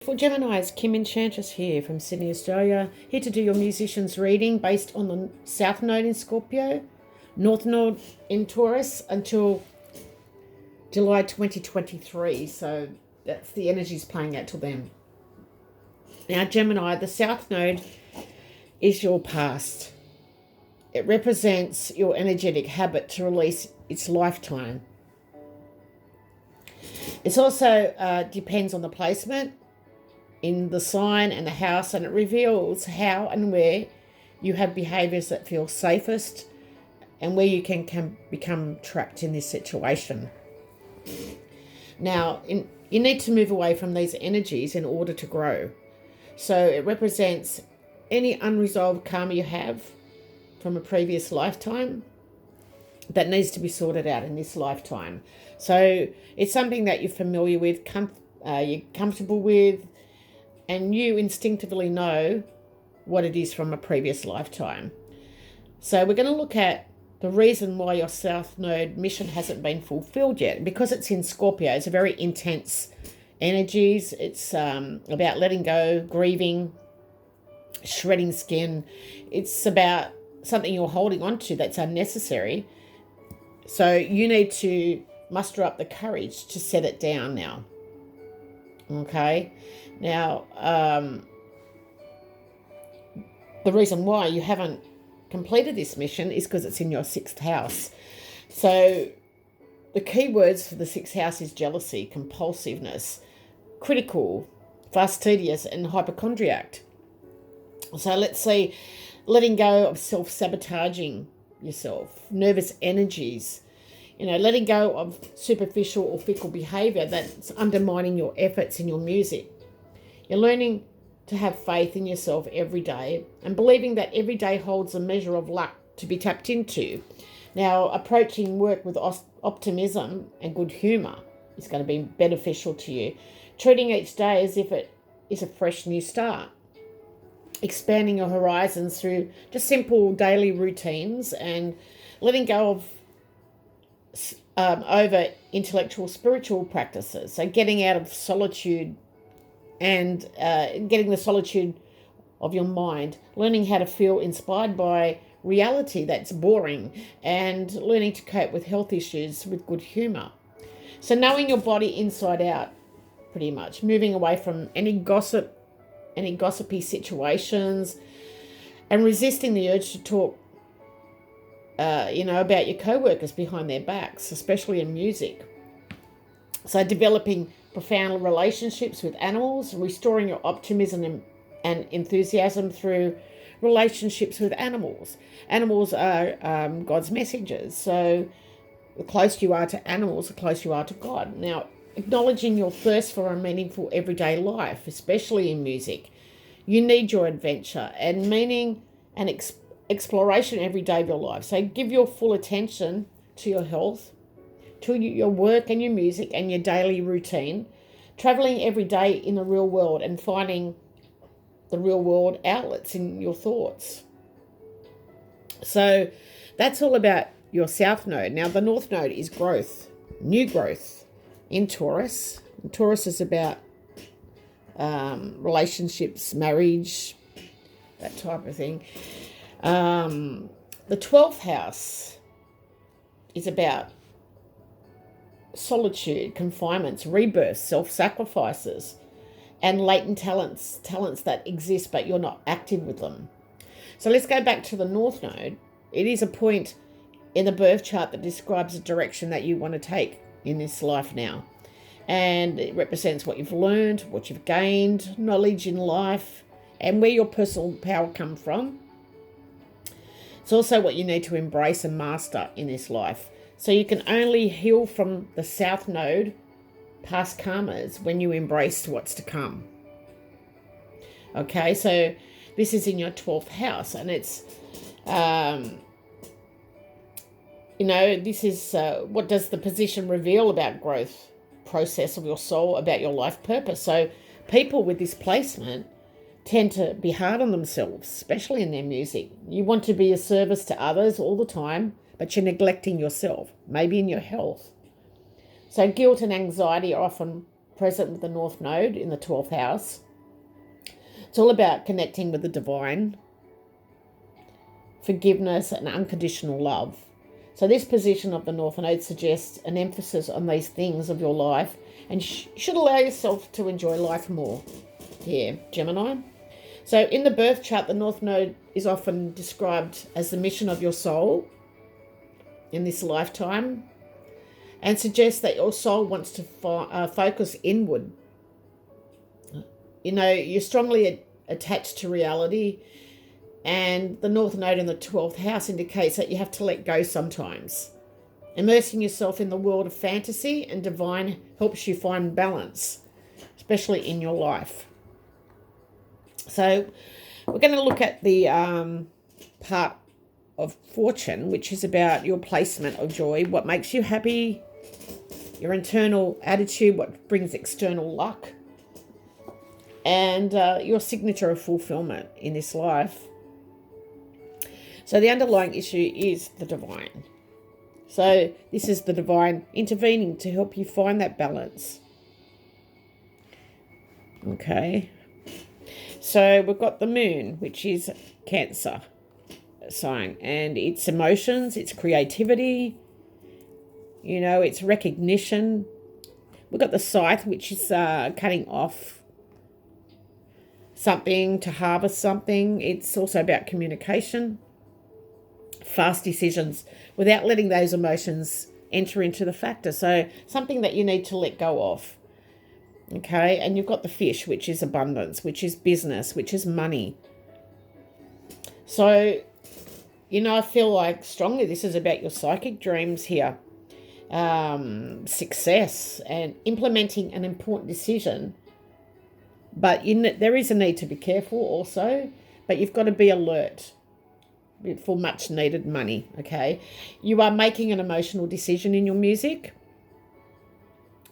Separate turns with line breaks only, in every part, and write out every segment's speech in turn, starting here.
For Gemini, it's Kim Enchantress here from Sydney, Australia. Here to do your musician's reading based on the South Node in Scorpio, North Node in Taurus until July 2023. So that's the energies playing out till then. Now, Gemini, the South Node is your past. It represents your energetic habit to release its lifetime. It also depends on the placement in the sign and the house, and it reveals how and where you have behaviors that feel safest and where you can become trapped in this situation. Now, you need to move away from these energies in order to grow. So it represents any unresolved karma you have from a previous lifetime that needs to be sorted out in this lifetime. So it's something that you're familiar with, you're comfortable with, and you instinctively know what it is from a previous lifetime. So we're going to look at the reason why your South Node mission hasn't been fulfilled yet. Because it's in Scorpio, it's a very intense energies. It's about letting go, grieving, shredding skin. It's about something you're holding on to that's unnecessary. So you need to muster up the courage to set it down now. Okay? Now, the reason why you haven't completed this mission is because it's in your sixth house. So the key words for the sixth house is jealousy, compulsiveness, critical, fastidious, and hypochondriac. So let's see, letting go of self-sabotaging yourself, nervous energies, letting go of superficial or fickle behavior that's undermining your efforts in your music. You're learning to have faith in yourself every day and believing that every day holds a measure of luck to be tapped into. Now, approaching work with optimism and good humour is going to be beneficial to you. Treating each day as if it is a fresh new start. Expanding your horizons through just simple daily routines and letting go of over intellectual spiritual practices. So getting out of solitude and getting the solitude of your mind, learning how to feel inspired by reality that's boring, and learning to cope with health issues with good humour. So knowing your body inside out, pretty much. Moving away from any gossipy situations, and resisting the urge to talk about your co-workers behind their backs, especially in music. So developing profound relationships with animals, restoring your optimism and enthusiasm through relationships with animals. Animals are God's messengers. So the closer you are to animals, the closer you are to God. Now, acknowledging your thirst for a meaningful everyday life, especially in music. You need your adventure and meaning and exploration every day of your life. So give your full attention to your health, to your work and your music and your daily routine, traveling every day in the real world and finding the real world outlets in your thoughts. So that's all about your South Node. Now, the North Node is growth, new growth in Taurus. And Taurus is about relationships, marriage, that type of thing. The 12th house is about solitude, confinements, rebirths, self-sacrifices, and latent talents that exist but you're not active with them. So let's go back to the North Node. It is a point in the birth chart that describes the direction that you want to take in this life now. And it represents what you've learned, what you've gained, knowledge in life, and where your personal power comes from. It's also what you need to embrace and master in this life. So you can only heal from the South Node past karmas when you embrace what's to come. Okay, so this is in your 12th house, and it's, this is what does the position reveal about growth process of your soul, about your life purpose. So people with this placement tend to be hard on themselves, especially in their music. You want to be a service to others all the time, but you're neglecting yourself, maybe in your health. So guilt and anxiety are often present with the North Node in the 12th house. It's all about connecting with the divine, forgiveness and unconditional love. So this position of the North Node suggests an emphasis on these things of your life, and you should allow yourself to enjoy life more here, Gemini. So in the birth chart, the North Node is often described as the mission of your soul in this lifetime, and suggests that your soul wants to focus inward. You know, you're strongly attached to reality, and the North Node in the 12th house indicates that you have to let go sometimes. Immersing yourself in the world of fantasy and divine helps you find balance, especially in your life. So we're going to look at the part of fortune, which is about your placement of joy, what makes you happy, your internal attitude, what brings external luck, and your signature of fulfillment in this life. So the underlying issue is the divine. So this is the divine intervening to help you find that balance. Okay. So we've got the moon, which is Cancer sign, and its emotions, its creativity, you know, its recognition. We've got the scythe, which is cutting off something to harvest something. It's also about communication, fast decisions without letting those emotions enter into the factor. So something that you need to let go of. Okay, and you've got the fish, which is abundance, which is business, which is money. So, you know, I feel like strongly this is about your psychic dreams here. Success and implementing an important decision. But there is a need to be careful also, but you've got to be alert for much needed money, okay? You are making an emotional decision in your music.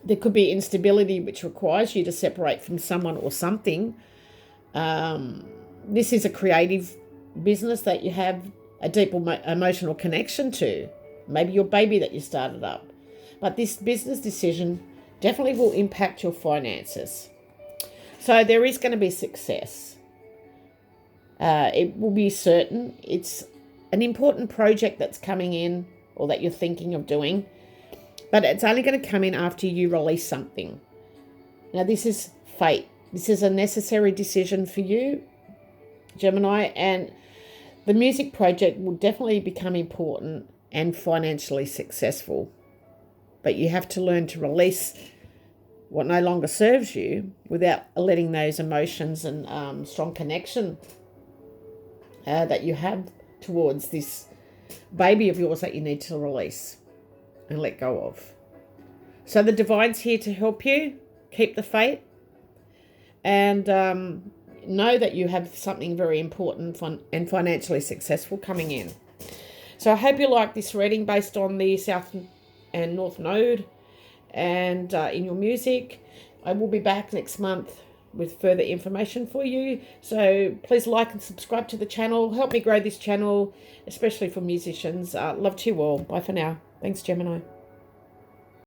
There could be instability which requires you to separate from someone or something. This is a creative business that you have a deep emotional connection to. Maybe your baby that you started up. But this business decision definitely will impact your finances. So there is going to be success. It will be certain. It's an important project that's coming in or that you're thinking of doing. But it's only going to come in after you release something. Now, this is fate. This is a necessary decision for you, Gemini, and the music project will definitely become important and financially successful. But you have to learn to release what no longer serves you without letting those emotions and strong connection that you have towards this baby of yours that you need to release and let go of. So the divine's here to help you keep the faith and know that you have something very important and financially successful coming in. So I hope you like this reading based on the South and North Node and in your music. I will be back next month with further information for you. So please like and subscribe to the channel. Help me grow this channel, especially for musicians. Love to you all. Bye for now. Thanks, Gemini.